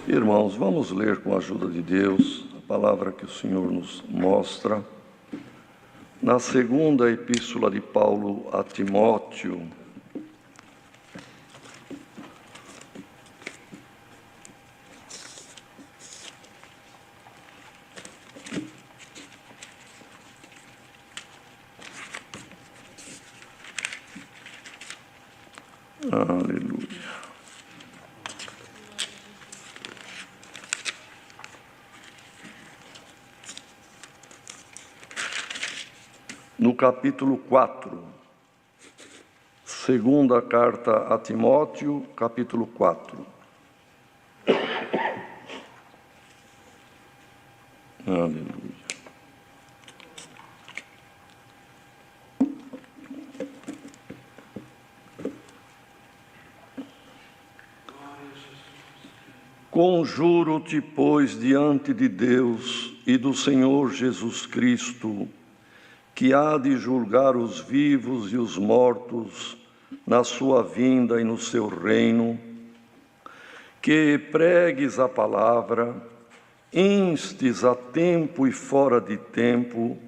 Irmãos, vamos ler com a ajuda de Deus a palavra que o Senhor nos mostra na segunda epístola de Paulo a Timóteo. Aleluia. No capítulo 4, segunda carta a Timóteo, capítulo 4. Aleluia. Conjuro-te, pois, diante de Deus e do Senhor Jesus Cristo, que há de julgar os vivos e os mortos na sua vinda e no seu reino, que pregues a palavra, instes a tempo e fora de tempo,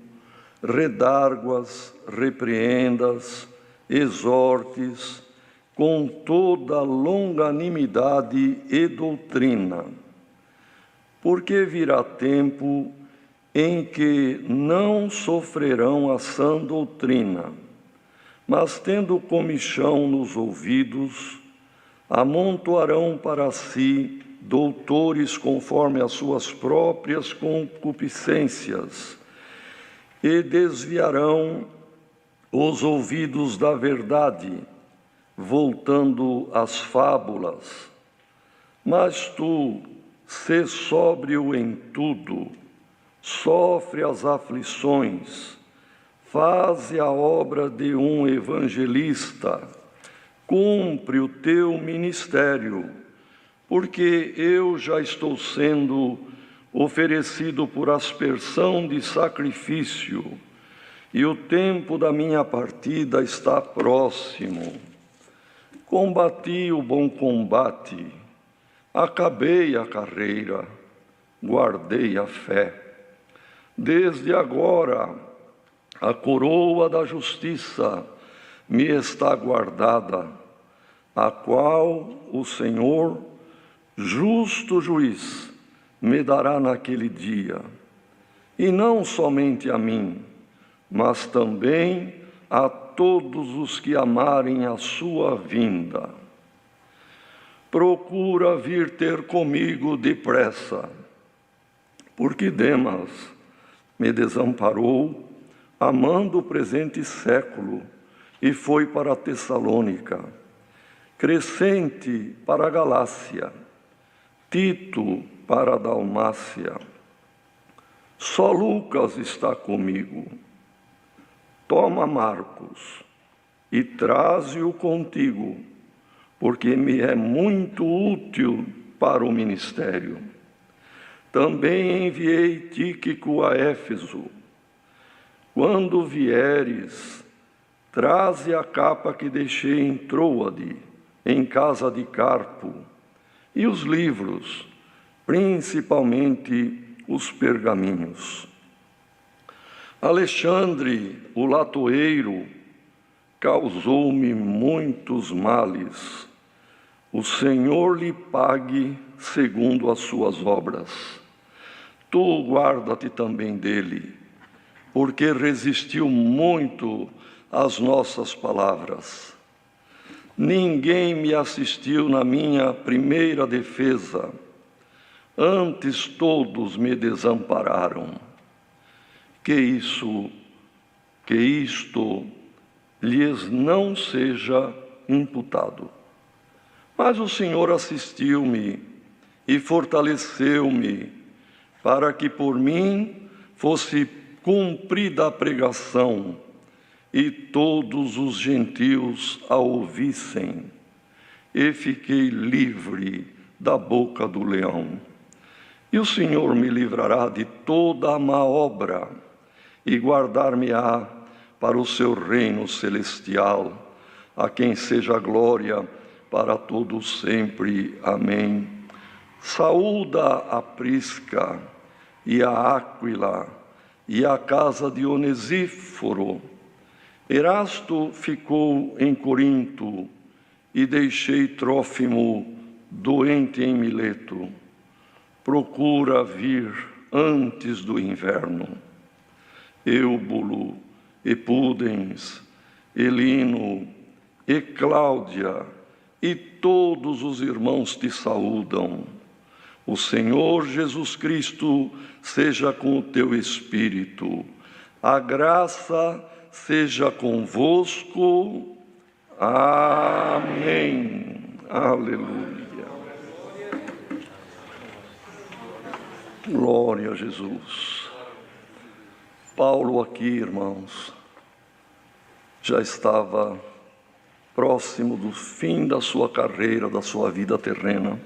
redarguas, repreendas, exortes, com toda longanimidade e doutrina, porque virá tempo em que não sofrerão a sã doutrina, mas tendo comichão nos ouvidos, amontoarão para si doutores conforme as suas próprias concupiscências, e desviarão os ouvidos da verdade, voltando às fábulas. Mas tu, sê sóbrio em tudo, sofre as aflições, faze a obra de um evangelista, cumpre o teu ministério, porque eu já estou sendo oferecido por aspersão de sacrifício, e o tempo da minha partida está próximo. Combati o bom combate, acabei a carreira, guardei a fé. Desde agora, a coroa da justiça me está guardada, a qual o Senhor, justo juiz, me dará naquele dia, e não somente a mim, mas também a todos os que amarem a sua vinda. Procura vir ter comigo depressa, porque Demas me desamparou, amando o presente século, e foi para a Tessalônica, Crescente para a Galácia, Tito para a Dalmácia. Só Lucas está comigo. Toma Marcos e traze-o contigo, porque me é muito útil para o ministério. Também enviei Tíquico a Éfeso. Quando vieres, traze a capa que deixei em Troade, em casa de Carpo, e os livros, principalmente os pergaminhos. Alexandre, o latoeiro, causou-me muitos males. O Senhor lhe pague segundo as suas obras. Tu guarda-te também dele, porque resistiu muito às nossas palavras. Ninguém me assistiu na minha primeira defesa, antes todos me desampararam. Que isto lhes não seja imputado. Mas o Senhor assistiu-me e fortaleceu-me, para que por mim fosse cumprida a pregação, e todos os gentios a ouvissem, e fiquei livre da boca do leão. E o Senhor me livrará de toda a má obra, e guardar-me-á para o seu reino celestial, a quem seja glória para todos sempre. Amém. Saúda a Prisca e a Áquila e a casa de Onesíforo. Erasto ficou em Corinto e deixei Trófimo doente em Mileto. Procura vir antes do inverno. Eubulo, e Pudens, Elino, e Cláudia, e todos os irmãos te saúdam. O Senhor Jesus Cristo seja com o teu espírito. A graça seja convosco. Amém. Aleluia. Glória a Jesus. Paulo aqui, irmãos, já estava próximo do fim da sua carreira, da sua vida terrena.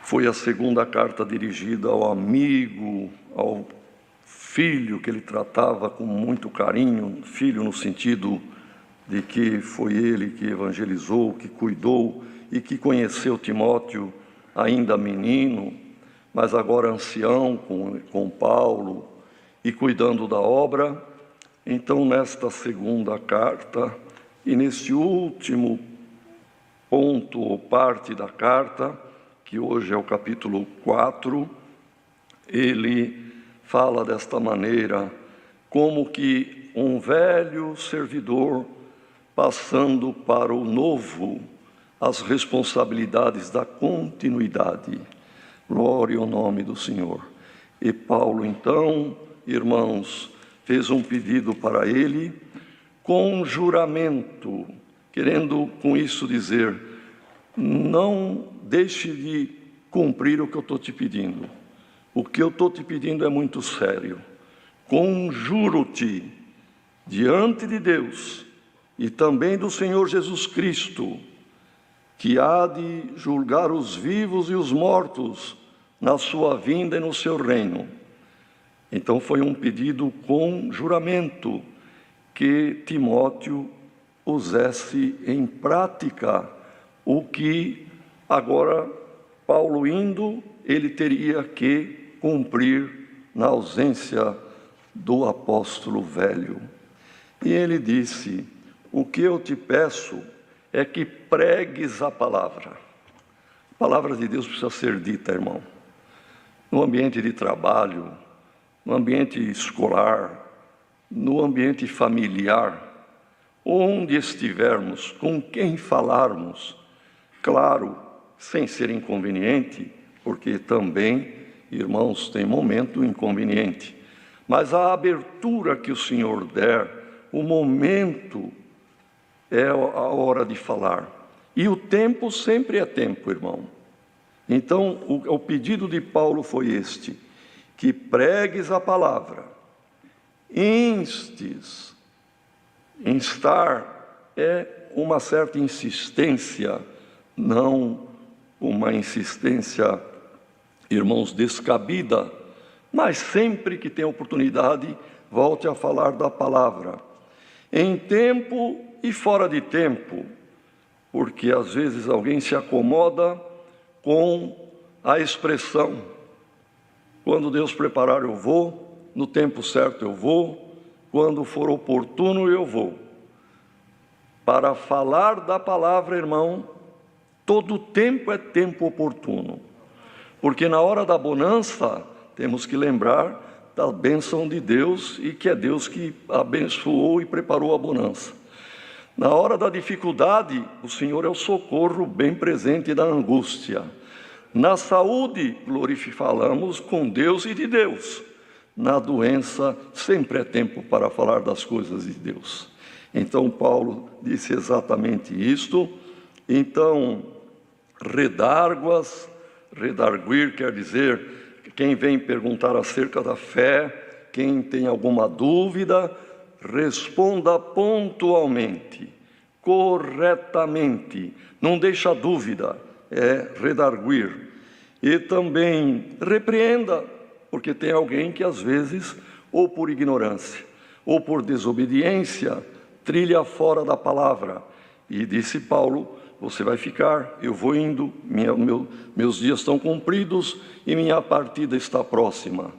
Foi a segunda carta dirigida ao amigo, ao filho que ele tratava com muito carinho, filho no sentido de que foi ele que evangelizou, que cuidou e que conheceu Timóteo ainda menino, mas agora ancião com Paulo e cuidando da obra. Então, nesta segunda carta e nesse último ponto ou parte da carta, que hoje é o capítulo 4, ele fala desta maneira, como que um velho servidor passando para o novo, as responsabilidades da continuidade. Glória ao nome do Senhor. E Paulo, então, irmãos, fez um pedido para ele com juramento, querendo com isso dizer, não deixe de cumprir o que eu estou te pedindo. O que eu estou te pedindo é muito sério. Conjuro-te diante de Deus e também do Senhor Jesus Cristo, que há de julgar os vivos e os mortos na sua vinda e no seu reino. Então foi um pedido com juramento que Timóteo pusesse em prática o que agora Paulo indo, ele teria que cumprir na ausência do apóstolo velho. E ele disse, o que eu te peço é que pregues a palavra. A palavra de Deus precisa ser dita, irmão. No ambiente de trabalho, no ambiente escolar, no ambiente familiar, onde estivermos, com quem falarmos, claro, sem ser inconveniente, porque também, irmãos, tem momento inconveniente, mas a abertura que o Senhor der, o momento é a hora de falar. E o tempo sempre é tempo, irmão. Então, o pedido de Paulo foi este, que pregues a palavra, instes. Instar é uma certa insistência, não uma insistência, irmãos, descabida, mas sempre que tem oportunidade, volte a falar da palavra, em tempo e fora de tempo, porque às vezes alguém se acomoda com a expressão, quando Deus preparar eu vou, no tempo certo eu vou, quando for oportuno eu vou. Para falar da palavra, irmão, todo tempo é tempo oportuno, porque na hora da bonança temos que lembrar da bênção de Deus e que é Deus que abençoou e preparou a bonança. Na hora da dificuldade, o Senhor é o socorro bem presente da angústia. Na saúde, falamos com Deus e de Deus. Na doença, sempre é tempo para falar das coisas de Deus. Então, Paulo disse exatamente isto. Então, redarguir quer dizer, quem vem perguntar acerca da fé, quem tem alguma dúvida, responda pontualmente, corretamente, não deixa dúvida, é redarguir. E também repreenda, porque tem alguém que às vezes, ou por ignorância, ou por desobediência, trilha fora da palavra. E disse Paulo, você vai ficar, eu vou indo, meus dias estão cumpridos e minha partida está próxima.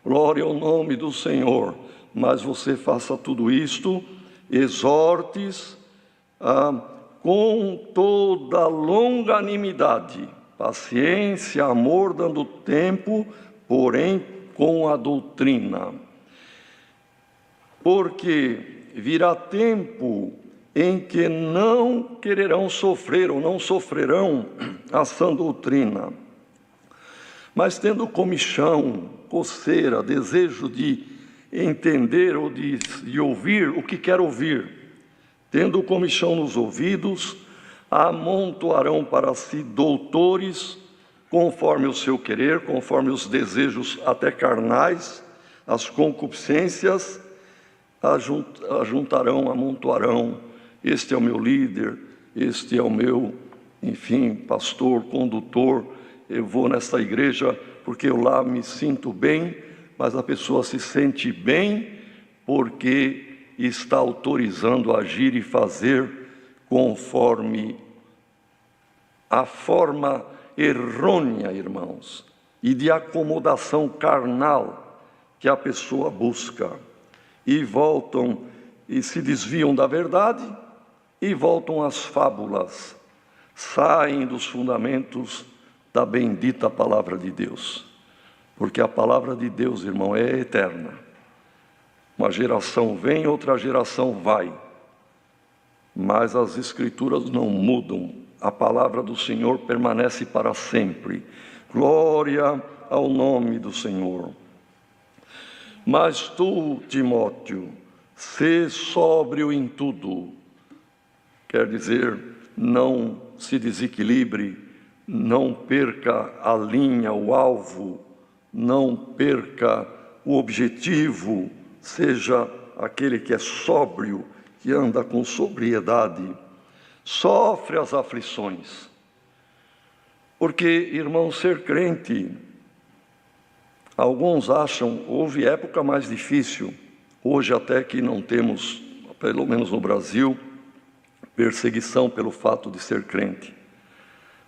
Glória ao nome do Senhor. Mas você faça tudo isto, exortes com toda longanimidade, paciência, amor, dando tempo, porém com a doutrina. Porque virá tempo em que não quererão sofrer ou não sofrerão a sã doutrina, mas tendo comichão, coceira, desejo de entender ou de ouvir o que quer ouvir, tendo comichão nos ouvidos, amontoarão para si doutores, conforme o seu querer, conforme os desejos até carnais, as concupiscências, amontoarão. Este é o meu líder, este é o meu, enfim, pastor, condutor. Eu vou nesta igreja porque eu lá me sinto bem, mas a pessoa se sente bem porque está autorizando a agir e fazer conforme a forma errônea, irmãos, e de acomodação carnal que a pessoa busca. E voltam e se desviam da verdade e voltam às fábulas, saem dos fundamentos da bendita palavra de Deus. Porque a palavra de Deus, irmão, é eterna. Uma geração vem, outra geração vai. Mas as Escrituras não mudam. A palavra do Senhor permanece para sempre. Glória ao nome do Senhor. Mas tu, Timóteo, sê sóbrio em tudo. Quer dizer, não se desequilibre, não perca a linha, o alvo, não perca o objetivo, seja aquele que é sóbrio, que anda com sobriedade, sofre as aflições. Porque, irmão, ser crente, alguns acham, houve época mais difícil, hoje até que não temos, pelo menos no Brasil, perseguição pelo fato de ser crente.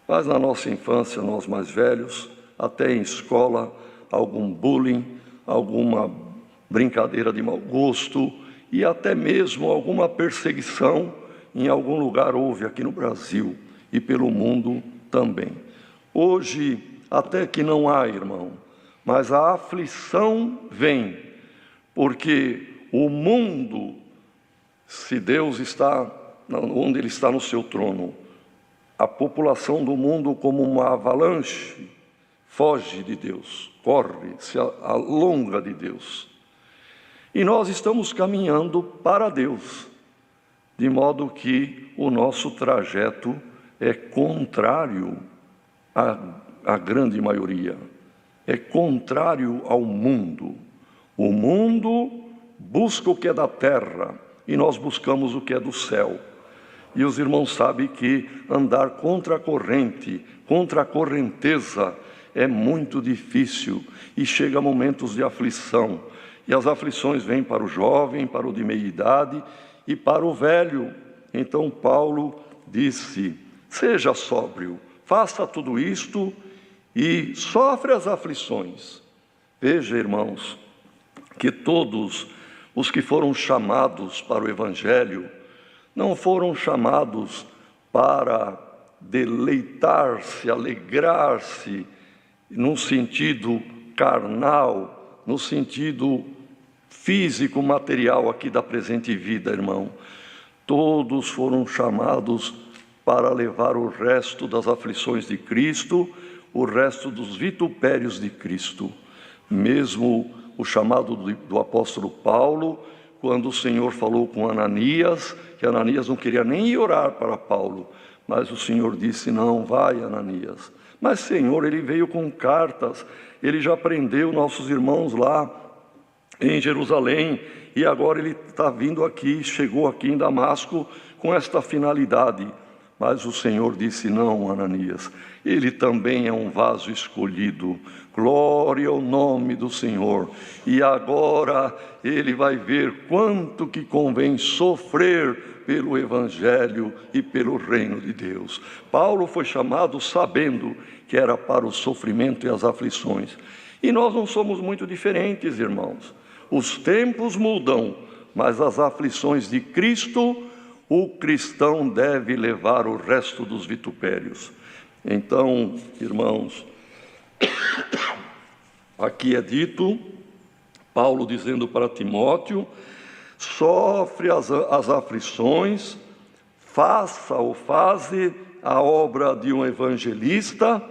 Mas na nossa infância, nós mais velhos, até em escola, algum bullying, alguma brincadeira de mau gosto e até mesmo alguma perseguição em algum lugar houve aqui no Brasil e pelo mundo também. Hoje, até que não há, irmão, mas a aflição vem, porque o mundo, se Deus está onde Ele está no seu trono, a população do mundo, como uma avalanche, foge de Deus, corre, se alonga de Deus. E nós estamos caminhando para Deus, de modo que o nosso trajeto é contrário à grande maioria, é contrário ao mundo. O mundo busca o que é da terra e nós buscamos o que é do céu. E os irmãos sabem que andar contra a corrente, contra a correnteza, é muito difícil e chega a momentos de aflição. E as aflições vêm para o jovem, para o de meia idade e para o velho. Então Paulo disse, seja sóbrio, faça tudo isto e sofre as aflições. Veja, irmãos, que todos os que foram chamados para o Evangelho não foram chamados para deleitar-se, alegrar-se, num sentido carnal, no sentido físico, material aqui da presente vida, irmão. Todos foram chamados para levar o resto das aflições de Cristo, o resto dos vitupérios de Cristo. Mesmo o chamado do apóstolo Paulo, quando o Senhor falou com Ananias, que Ananias não queria nem ir orar para Paulo, mas o Senhor disse, não, vai Ananias. Mas Senhor, ele veio com cartas, ele já prendeu nossos irmãos lá em Jerusalém, e agora ele está vindo aqui, chegou aqui em Damasco com esta finalidade. Mas o Senhor disse: não, Ananias, ele também é um vaso escolhido. Glória ao nome do Senhor. E agora ele vai ver quanto que convém sofrer pelo Evangelho e pelo reino de Deus. Paulo foi chamado sabendo que era para o sofrimento e as aflições. E nós não somos muito diferentes, irmãos. Os tempos mudam, mas as aflições de Cristo, o cristão deve levar o resto dos vitupérios. Então, irmãos, aqui é dito, Paulo dizendo para Timóteo: sofre as aflições, faça ou faze a obra de um evangelista,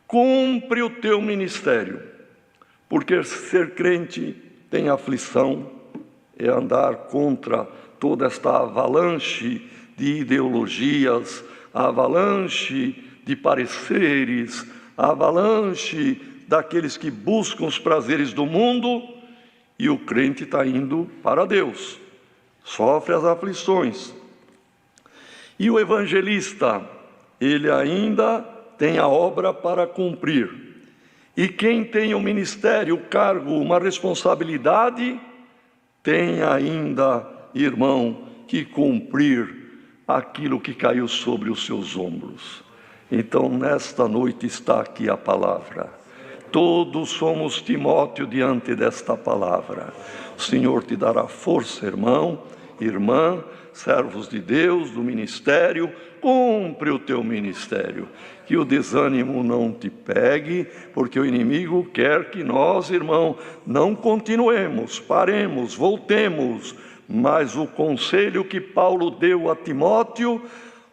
cumpre o teu ministério, porque ser crente tem aflição, é andar contra toda esta avalanche de ideologias, a avalanche de pareceres, a avalanche daqueles que buscam os prazeres do mundo, e o crente está indo para Deus, sofre as aflições. E o evangelista, ele ainda tem a obra para cumprir. E quem tem um ministério, um cargo, uma responsabilidade, tem ainda, irmão, que cumprir aquilo que caiu sobre os seus ombros. Então, nesta noite está aqui a palavra. Todos somos Timóteo diante desta palavra. O Senhor te dará força, irmão, irmã, servos de Deus, do ministério, cumpre o teu ministério. Que o desânimo não te pegue, porque o inimigo quer que nós, irmão, não continuemos, paremos, voltemos. Mas o conselho que Paulo deu a Timóteo,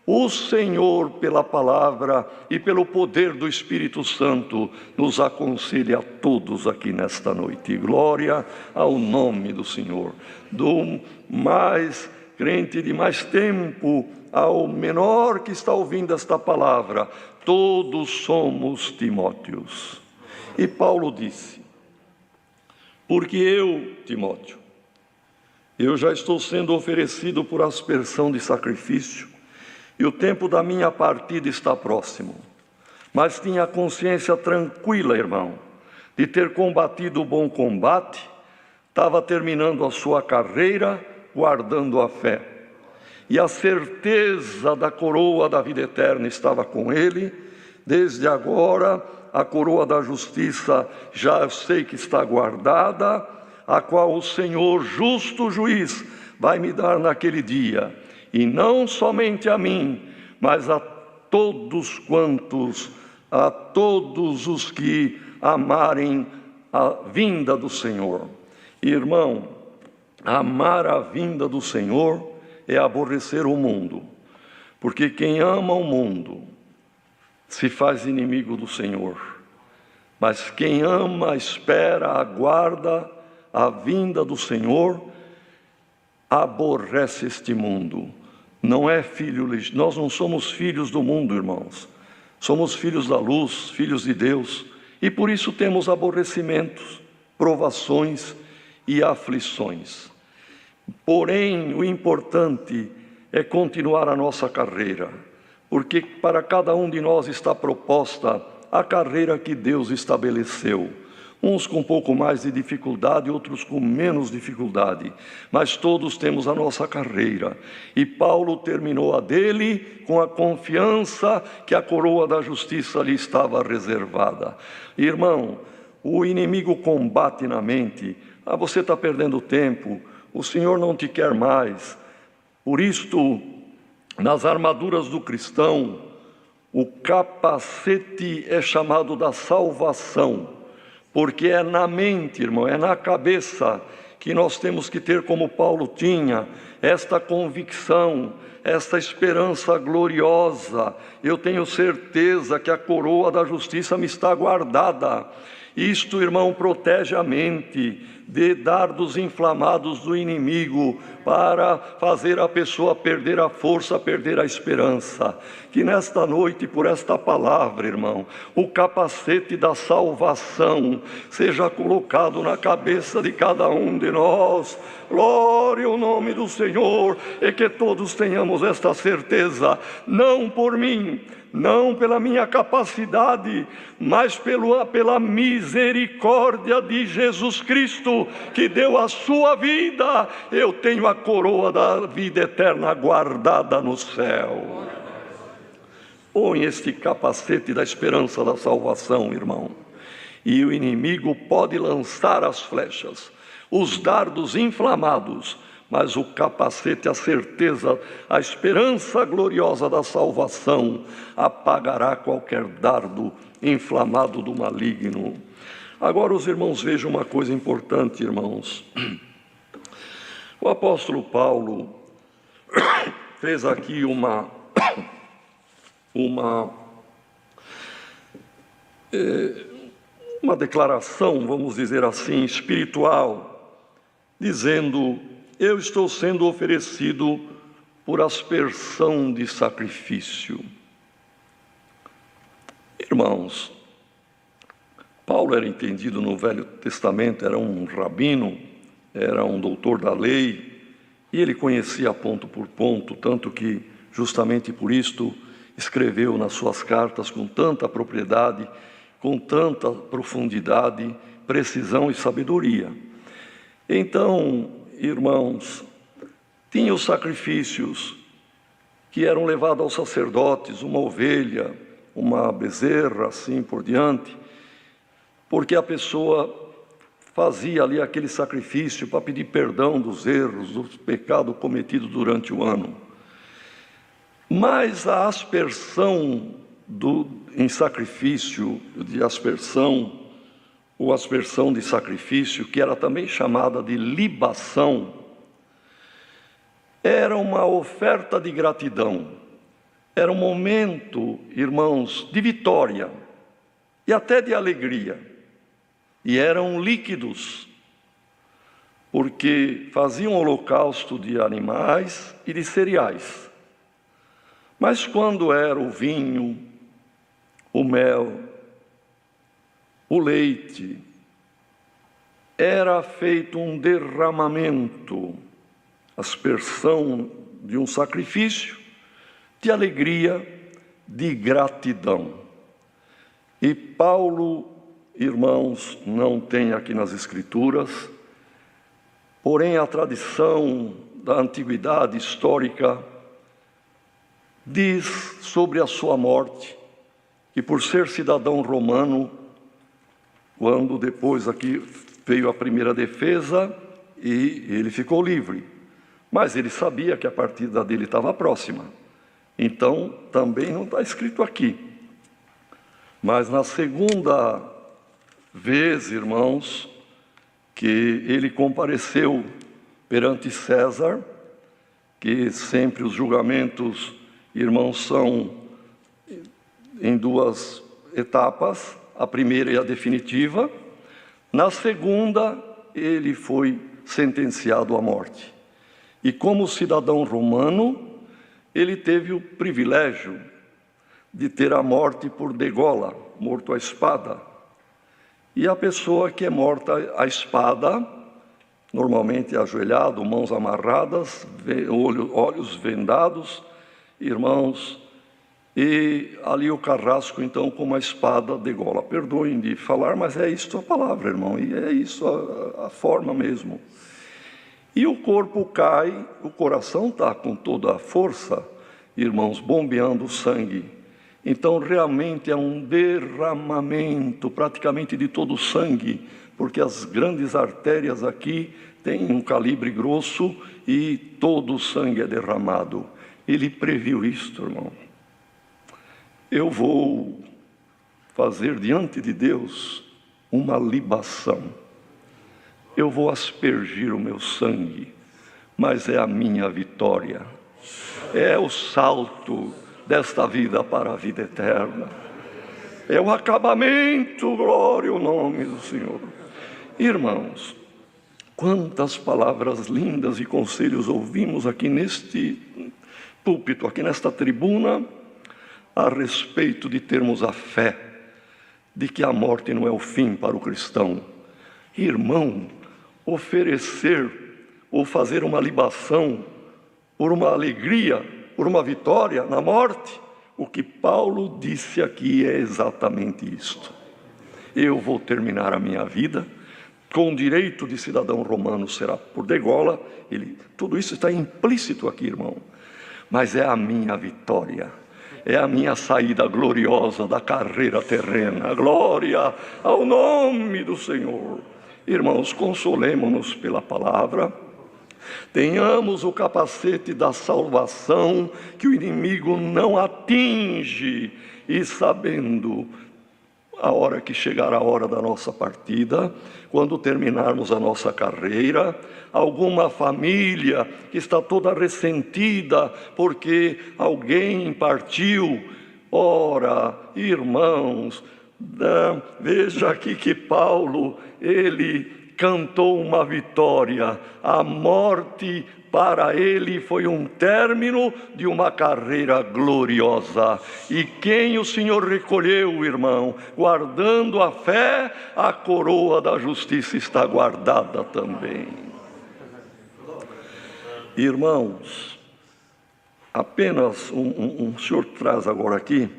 o Senhor, pela palavra e pelo poder do Espírito Santo, nos aconselha a todos aqui nesta noite. Glória ao nome do Senhor. Do mais crente de mais tempo ao menor que está ouvindo esta palavra, todos somos Timóteos. E Paulo disse: porque eu, Timóteo, eu já estou sendo oferecido por aspersão de sacrifício, e o tempo da minha partida está próximo. Mas tinha a consciência tranquila, irmão, de ter combatido o bom combate, estava terminando a sua carreira, guardando a fé. E a certeza da coroa da vida eterna estava com ele. Desde agora, a coroa da justiça já sei que está guardada, a qual o Senhor, justo juiz, vai me dar naquele dia. E não somente a mim, mas a todos os que amarem a vinda do Senhor. Irmão, amar a vinda do Senhor é aborrecer o mundo, porque quem ama o mundo se faz inimigo do Senhor. Mas quem ama, espera, aguarda a vinda do Senhor, aborrece este mundo. Não é filho, nós não somos filhos do mundo, irmãos. Somos filhos da luz, filhos de Deus, e por isso temos aborrecimentos, provações e aflições. Porém, o importante é continuar a nossa carreira, porque para cada um de nós está proposta a carreira que Deus estabeleceu. Uns com um pouco mais de dificuldade, outros com menos dificuldade, mas todos temos a nossa carreira. E Paulo terminou a dele com a confiança que a coroa da justiça lhe estava reservada. Irmão, o inimigo combate na mente: você está perdendo tempo, o Senhor não te quer mais. Por isto, nas armaduras do cristão, o capacete é chamado da salvação. Porque é na mente, irmão, é na cabeça que nós temos que ter, como Paulo tinha, esta convicção, esta esperança gloriosa. Eu tenho certeza que a coroa da justiça me está guardada. Isto, irmão, protege a mente de dardos inflamados do inimigo para fazer a pessoa perder a força, perder a esperança. Que nesta noite, por esta palavra, irmão, o capacete da salvação seja colocado na cabeça de cada um de nós. Glória ao nome do Senhor. Senhor, e que todos tenhamos esta certeza, não por mim, não pela minha capacidade, mas pela misericórdia de Jesus Cristo, que deu a sua vida. Eu tenho a coroa da vida eterna guardada no céu. Põe este capacete da esperança da salvação, irmão, e o inimigo pode lançar as flechas, os dardos inflamados, mas o capacete, a certeza, a esperança gloriosa da salvação apagará qualquer dardo inflamado do maligno. Agora os irmãos vejam uma coisa importante, irmãos. O apóstolo Paulo fez aqui uma declaração, vamos dizer assim, espiritual, dizendo: eu estou sendo oferecido por aspersão de sacrifício. Irmãos, Paulo era entendido no Velho Testamento, era um rabino, era um doutor da lei, e ele conhecia ponto por ponto, tanto que, justamente por isto, escreveu nas suas cartas com tanta propriedade, com tanta profundidade, precisão e sabedoria. Então, irmãos, tinha os sacrifícios que eram levados aos sacerdotes, uma ovelha, uma bezerra, assim por diante, porque a pessoa fazia ali aquele sacrifício para pedir perdão dos erros, dos pecados cometidos durante o ano. Mas a aspersão em sacrifício, de aspersão, ou aspersão de sacrifício, que era também chamada de libação, era uma oferta de gratidão, era um momento, irmãos, de vitória e até de alegria, e eram líquidos, porque faziam holocausto de animais e de cereais. Mas quando era o vinho, o mel, o leite, era feito um derramamento, aspersão de um sacrifício de alegria, de gratidão. E Paulo, irmãos, não tem aqui nas Escrituras, porém a tradição da antiguidade histórica diz sobre a sua morte, que por ser cidadão romano, quando depois aqui veio a primeira defesa e ele ficou livre, mas ele sabia que a partida dele estava próxima, então também não está escrito aqui. Mas na segunda vez, irmãos, que ele compareceu perante César, que sempre os julgamentos, irmãos, são em duas etapas, a primeira e a definitiva. Na segunda, ele foi sentenciado à morte. E como cidadão romano, ele teve o privilégio de ter a morte por degola, morto à espada. E a pessoa que é morta à espada, normalmente ajoelhado, mãos amarradas, olhos vendados, irmãos, e ali o carrasco, então, com uma espada degola. Perdoem de falar, mas é isso a palavra, irmão, e é isso a forma mesmo. E o corpo cai, o coração está com toda a força, irmãos, bombeando sangue. Então, realmente é um derramamento praticamente de todo o sangue, porque as grandes artérias aqui têm um calibre grosso e todo o sangue é derramado. Ele previu isto, irmão. Eu vou fazer diante de Deus uma libação. Eu vou aspergir o meu sangue, mas é a minha vitória. É o salto desta vida para a vida eterna. É o acabamento, glória ao nome do Senhor. Irmãos, quantas palavras lindas e conselhos ouvimos aqui neste púlpito, aqui nesta tribuna, a respeito de termos a fé de que a morte não é o fim para o cristão. Irmão, oferecer ou fazer uma libação por uma alegria, por uma vitória na morte. O que Paulo disse aqui é exatamente isto. Eu vou terminar a minha vida com o direito de cidadão romano, será por degola. Tudo isso está implícito aqui, irmão. Mas é a minha vitória, é a minha saída gloriosa da carreira terrena. Glória ao nome do Senhor. Irmãos, consolemo-nos pela palavra. Tenhamos o capacete da salvação, que o inimigo não atinge, e sabendo a hora que chegar a hora da nossa partida, quando terminarmos a nossa carreira, alguma família que está toda ressentida porque alguém partiu, ora, irmãos, veja aqui que Paulo, ele cantou uma vitória. A morte para ele foi um término de uma carreira gloriosa. E quem o Senhor recolheu, irmão, guardando a fé, a coroa da justiça está guardada também. Irmãos, apenas o Senhor traz agora aqui,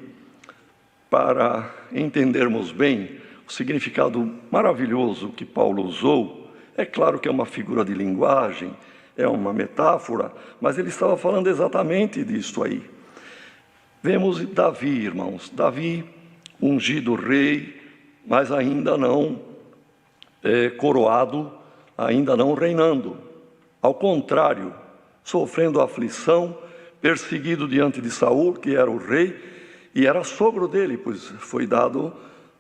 para entendermos bem o significado maravilhoso que Paulo usou. É claro que é uma figura de linguagem, é uma metáfora, mas ele estava falando exatamente disso aí. Vemos Davi, irmãos. Davi, ungido rei, mas ainda não coroado, ainda não reinando. Ao contrário, sofrendo aflição, perseguido diante de Saul, que era o rei, e era sogro dele, pois foi dado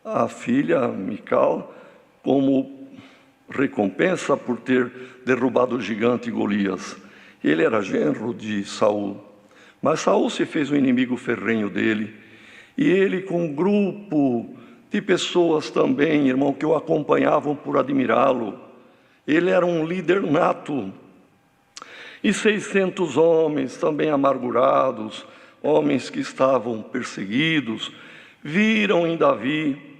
a filha Mical como recompensa por ter derrubado o gigante Golias. Ele era genro de Saul, mas Saul se fez um inimigo ferrenho dele, e ele com um grupo de pessoas também, irmão, que o acompanhavam por admirá-lo. Ele era um líder nato, e 600 homens também amargurados, homens que estavam perseguidos, viram em Davi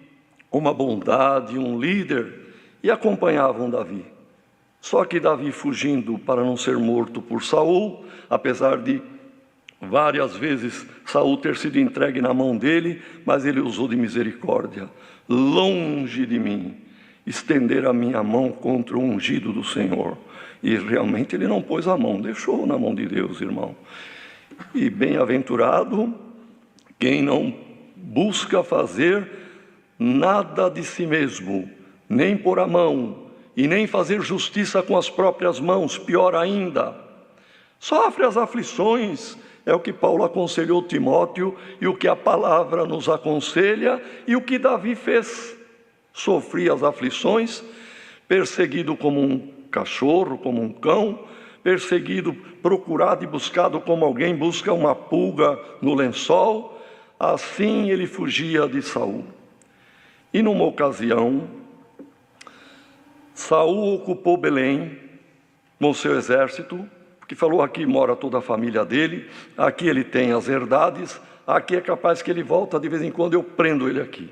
uma bondade, um líder, e acompanhavam Davi. Só que Davi, fugindo para não ser morto por Saul, apesar de várias vezes Saul ter sido entregue na mão dele, mas ele usou de misericórdia. Longe de mim estender a minha mão contra o ungido do Senhor. E realmente ele não pôs a mão, deixou na mão de Deus, irmão. E bem-aventurado quem não busca fazer nada de si mesmo, nem pôr a mão, e nem fazer justiça com as próprias mãos, pior ainda. Sofre as aflições, é o que Paulo aconselhou Timóteo, e o que a palavra nos aconselha, e o que Davi fez. Sofria as aflições, perseguido como um cachorro, como um cão, perseguido, procurado e buscado como alguém busca uma pulga no lençol. Assim ele fugia de Saul. E numa ocasião, Saul ocupou Belém com seu exército, que falou: aqui mora toda a família dele, aqui ele tem as herdades, aqui é capaz que ele volta de vez em quando, eu prendo ele aqui.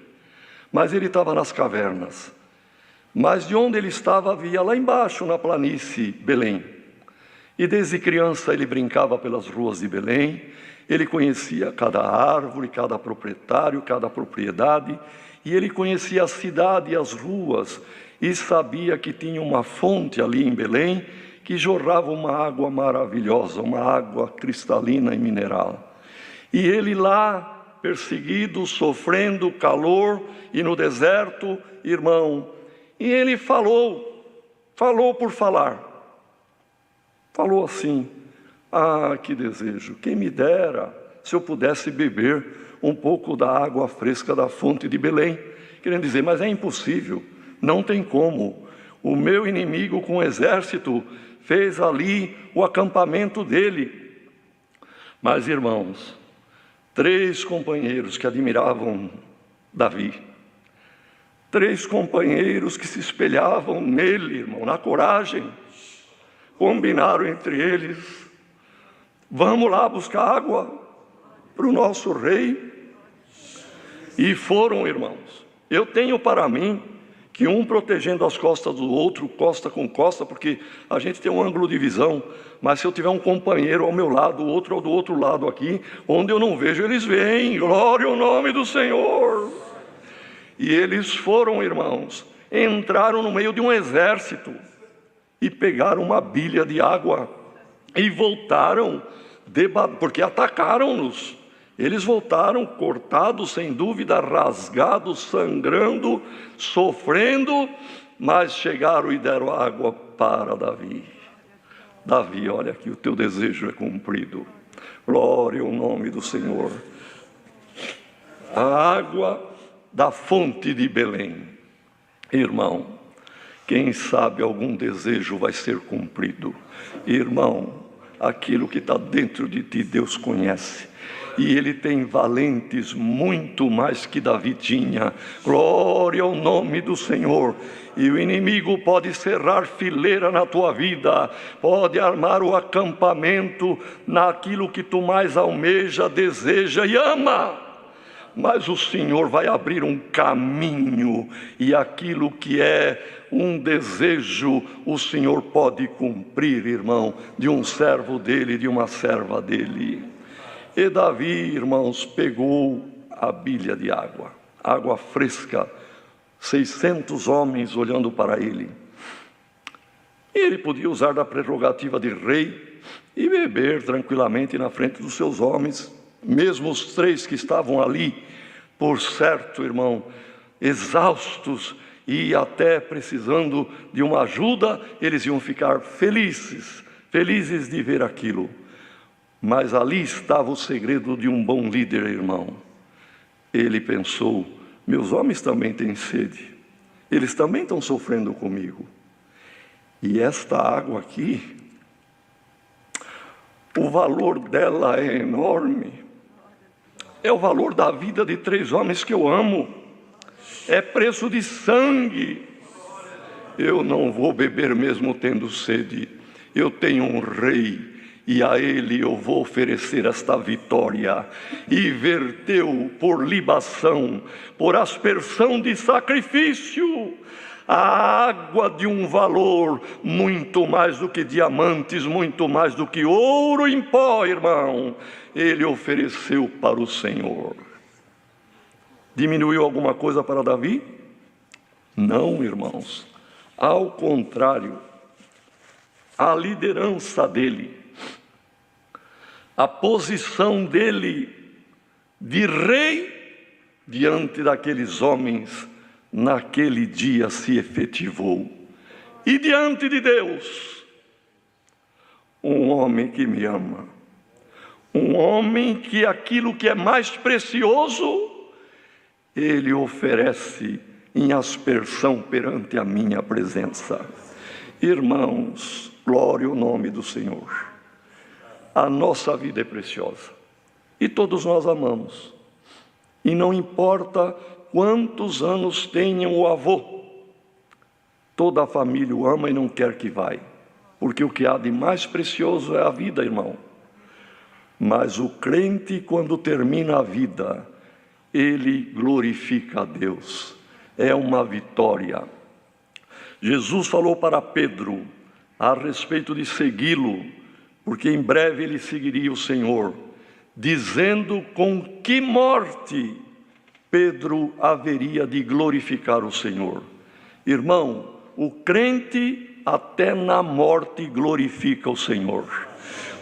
Mas ele estava nas cavernas. Mas de onde ele estava havia lá embaixo, na planície, Belém. E desde criança ele brincava pelas ruas de Belém, ele conhecia cada árvore, cada proprietário, cada propriedade, e ele conhecia a cidade e as ruas, e sabia que tinha uma fonte ali em Belém, que jorrava uma água maravilhosa, uma água cristalina e mineral. E ele lá, perseguido, sofrendo calor, e no deserto, irmão, e ele falou por falar. Falou assim: ah, que desejo, quem me dera se eu pudesse beber um pouco da água fresca da fonte de Belém. Querendo dizer, mas é impossível, não tem como. O meu inimigo com o exército fez ali o acampamento dele. Mas, irmãos, 3 companheiros que admiravam Davi, 3 companheiros que se espelhavam nele, irmão, na coragem, combinaram entre eles: vamos lá buscar água para o nosso rei. E foram, irmãos. Eu tenho para mim que um protegendo as costas do outro, costa com costa, porque a gente tem um ângulo de visão, mas se eu tiver um companheiro ao meu lado, o outro do outro lado aqui, onde eu não vejo, eles veem. Glória ao nome do Senhor. E eles foram, irmãos, entraram no meio de um exército e pegaram uma bilha de água e voltaram, porque atacaram-nos. Eles voltaram cortados, sem dúvida, rasgados, sangrando, sofrendo, mas chegaram e deram água para Davi. Davi, olha aqui, o teu desejo é cumprido. Glória ao nome do Senhor. A água da fonte de Belém. Irmão, quem sabe algum desejo vai ser cumprido. Irmão, aquilo que está dentro de ti, Deus conhece. E Ele tem valentes muito mais que Davi tinha. Glória ao nome do Senhor. E o inimigo pode cerrar fileira na tua vida, pode armar o acampamento naquilo que tu mais almeja, deseja e ama. Mas o Senhor vai abrir um caminho, e aquilo que é um desejo, o Senhor pode cumprir, irmão, de um servo dele, de uma serva dele. E Davi, irmãos, pegou a bilha de água, água fresca, 600 homens olhando para ele. E ele podia usar da prerrogativa de rei e beber tranquilamente na frente dos seus homens, mesmo os 3 que estavam ali, por certo, irmão, exaustos e até precisando de uma ajuda, eles iam ficar felizes de ver aquilo. Mas ali estava o segredo de um bom líder, irmão. Ele pensou, meus homens também têm sede, eles também estão sofrendo comigo. E esta água aqui, o valor dela é enorme. É o valor da vida de 3 homens que eu amo. É preço de sangue. Eu não vou beber mesmo tendo sede. Eu tenho um rei, e a ele eu vou oferecer esta vitória. E verteu por libação, por aspersão de sacrifício, a água de um valor muito mais do que diamantes, muito mais do que ouro em pó, irmão. Ele ofereceu para o Senhor. Diminuiu alguma coisa para Davi? Não, irmãos. Ao contrário, a liderança dele, a posição dele de rei diante daqueles homens, naquele dia se efetivou. E diante de Deus, um homem que me ama, um homem que aquilo que é mais precioso, ele oferece em aspersão perante a minha presença. Irmãos, glória ao nome do Senhor. A nossa vida é preciosa e todos nós amamos. E não importa quantos anos tenham o avô, toda a família o ama e não quer que vá, porque o que há de mais precioso é a vida, irmão. Mas o crente, quando termina a vida, ele glorifica a Deus. É uma vitória. Jesus falou para Pedro a respeito de segui-lo, porque em breve ele seguiria o Senhor, dizendo com que morte Pedro haveria de glorificar o Senhor. Irmão, o crente até na morte glorifica o Senhor,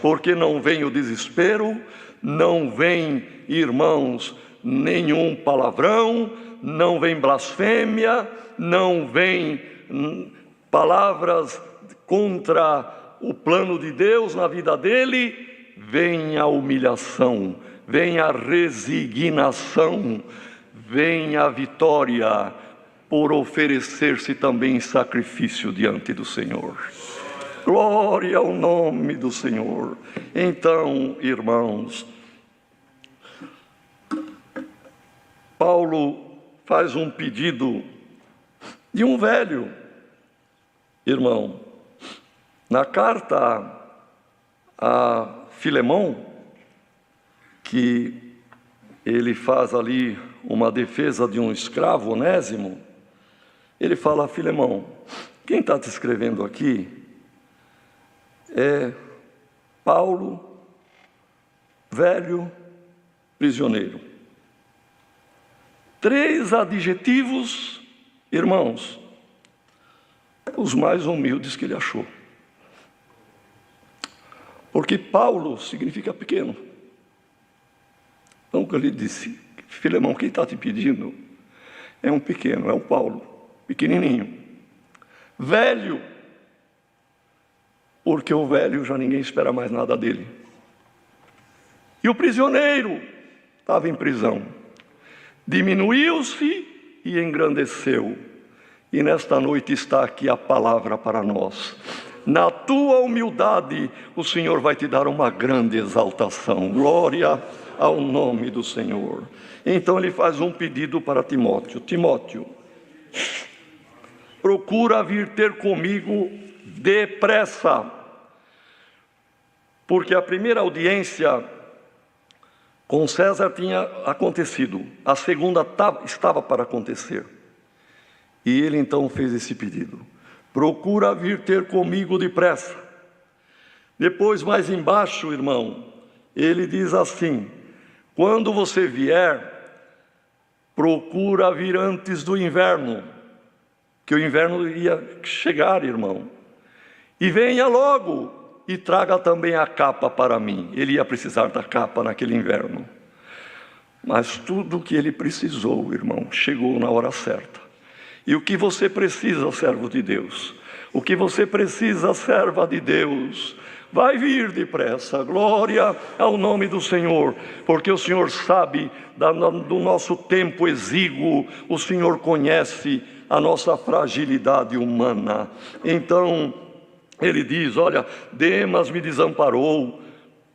porque não vem o desespero, não vem, irmãos, nenhum palavrão, não vem blasfêmia, não vem palavras contra o plano de Deus na vida dele. Vem a humilhação, vem a resignação, vem a vitória por oferecer-se também em sacrifício diante do Senhor. Glória ao nome do Senhor. Então, irmãos, Paulo faz um pedido de um velho, irmão, na carta a Filemão, que ele faz ali uma defesa de um escravo, Onésimo, ele fala: Filemão, quem está te escrevendo aqui é Paulo, velho prisioneiro. 3 adjetivos, irmãos, os mais humildes que ele achou. Porque Paulo significa pequeno. Então, quando ele disse: Filemão, quem está te pedindo é um pequeno, é o Paulo, pequenininho. Velho, porque o velho já ninguém espera mais nada dele. E o prisioneiro estava em prisão. Diminuiu-se e engrandeceu. E nesta noite está aqui a palavra para nós. Na tua humildade, o Senhor vai te dar uma grande exaltação. Glória ao nome do Senhor. Então ele faz um pedido para Timóteo: Timóteo, procura vir ter comigo depressa, porque a primeira audiência com César tinha acontecido, a segunda estava para acontecer. E ele então fez esse pedido: procura vir ter comigo depressa. Depois, mais embaixo, irmão, ele diz assim: quando você vier, procura vir antes do inverno, que o inverno ia chegar, irmão. E venha logo e traga também a capa para mim. Ele ia precisar da capa naquele inverno. Mas tudo o que ele precisou, irmão, chegou na hora certa. E o que você precisa, servo de Deus? O que você precisa, serva de Deus? Vai vir depressa. Glória ao nome do Senhor, porque o Senhor sabe do nosso tempo exíguo, o Senhor conhece a nossa fragilidade humana. Então, ele diz: olha, Demas me desamparou.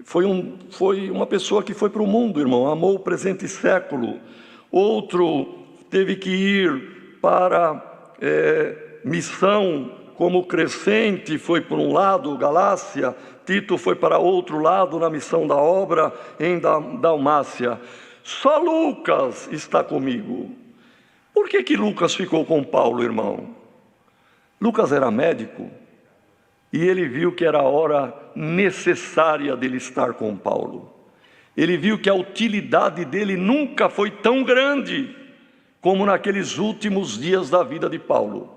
Foi uma pessoa que foi para o mundo, irmão, amou o presente século. Outro teve que ir para missão como crescente, foi por um lado, Galácia. Tito foi para outro lado, na missão da obra em Dalmácia. Só Lucas está comigo. Por que Lucas ficou com Paulo, irmão? Lucas era médico. E ele viu que era a hora necessária dele estar com Paulo. Ele viu que a utilidade dele nunca foi tão grande como naqueles últimos dias da vida de Paulo.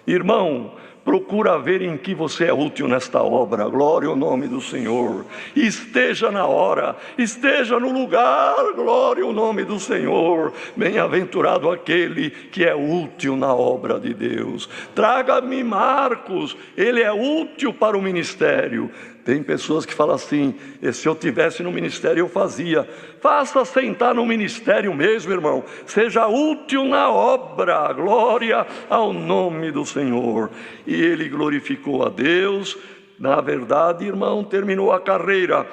Irmão, procura ver em que você é útil nesta obra. Glória ao nome do Senhor. Esteja na hora, esteja no lugar. Glória ao nome do Senhor. Bem-aventurado aquele que é útil na obra de Deus. Traga-me Marcos, ele é útil para o ministério. Tem pessoas que falam assim: se eu tivesse no ministério eu fazia. Faça sentar no ministério mesmo, irmão. Seja útil na obra. Glória ao nome do Senhor. E ele glorificou a Deus. Na verdade, irmão, terminou a carreira,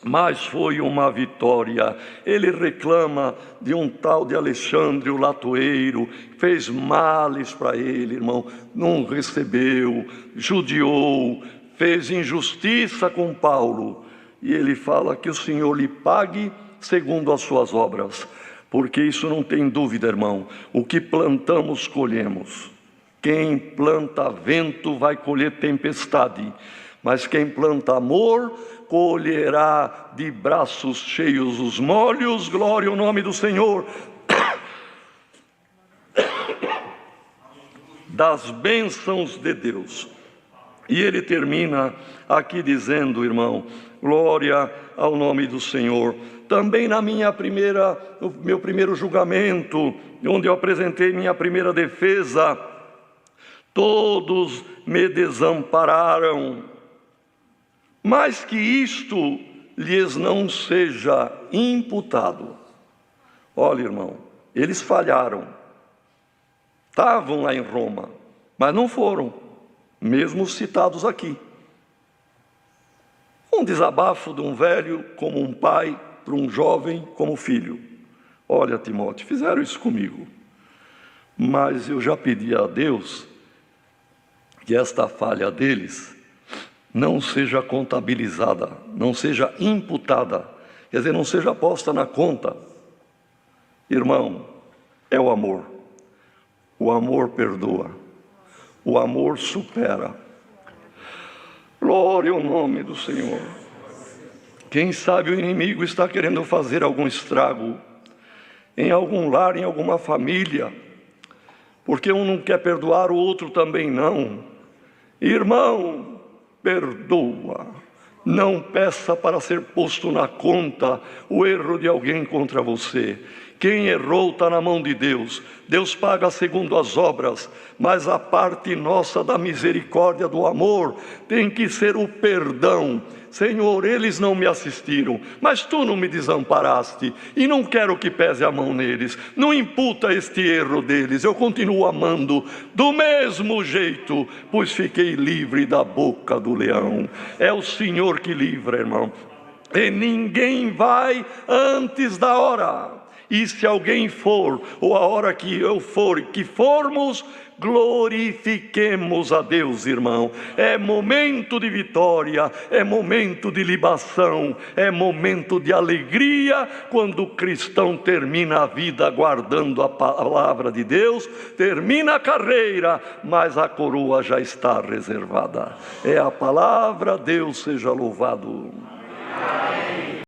mas foi uma vitória. Ele reclama de um tal de Alexandre, o latoeiro, fez males para ele, irmão, não recebeu, judiou, fez injustiça com Paulo. E ele fala que o Senhor lhe pague segundo as suas obras, porque isso não tem dúvida, irmão, o que plantamos, colhemos. Quem planta vento vai colher tempestade, mas quem planta amor colherá de braços cheios os molhos. Glória ao nome do Senhor. Das bênçãos de Deus. E ele termina aqui dizendo, irmão, glória ao nome do Senhor. Também no meu primeiro julgamento, onde eu apresentei minha primeira defesa, todos me desampararam, mas que isto lhes não seja imputado. Olha, irmão, eles falharam, estavam lá em Roma, mas não foram, mesmo citados aqui. Um desabafo de um velho como um pai para um jovem como filho. Olha, Timóteo, fizeram isso comigo, mas eu já pedi a Deus que esta falha deles não seja contabilizada, não seja imputada, quer dizer, não seja posta na conta. Irmão, é o amor. O amor perdoa. O amor supera. Glória ao nome do Senhor. Quem sabe o inimigo está querendo fazer algum estrago em algum lar, em alguma família, porque um não quer perdoar, o outro também não. Irmão, perdoa. Não peça para ser posto na conta o erro de alguém contra você. Quem errou está na mão de Deus. Deus paga segundo as obras, mas a parte nossa da misericórdia, do amor, tem que ser o perdão. Senhor, eles não me assistiram, mas Tu não me desamparaste, e não quero que pese a mão neles. Não imputa este erro deles, eu continuo amando do mesmo jeito, pois fiquei livre da boca do leão. É o Senhor que livra, irmão, e ninguém vai antes da hora. E se alguém for, ou a hora que eu for, que formos, glorifiquemos a Deus, irmão. É momento de vitória, é momento de libação, é momento de alegria, quando o cristão termina a vida guardando a palavra de Deus, termina a carreira, mas a coroa já está reservada. É a palavra, Deus seja louvado. Amém.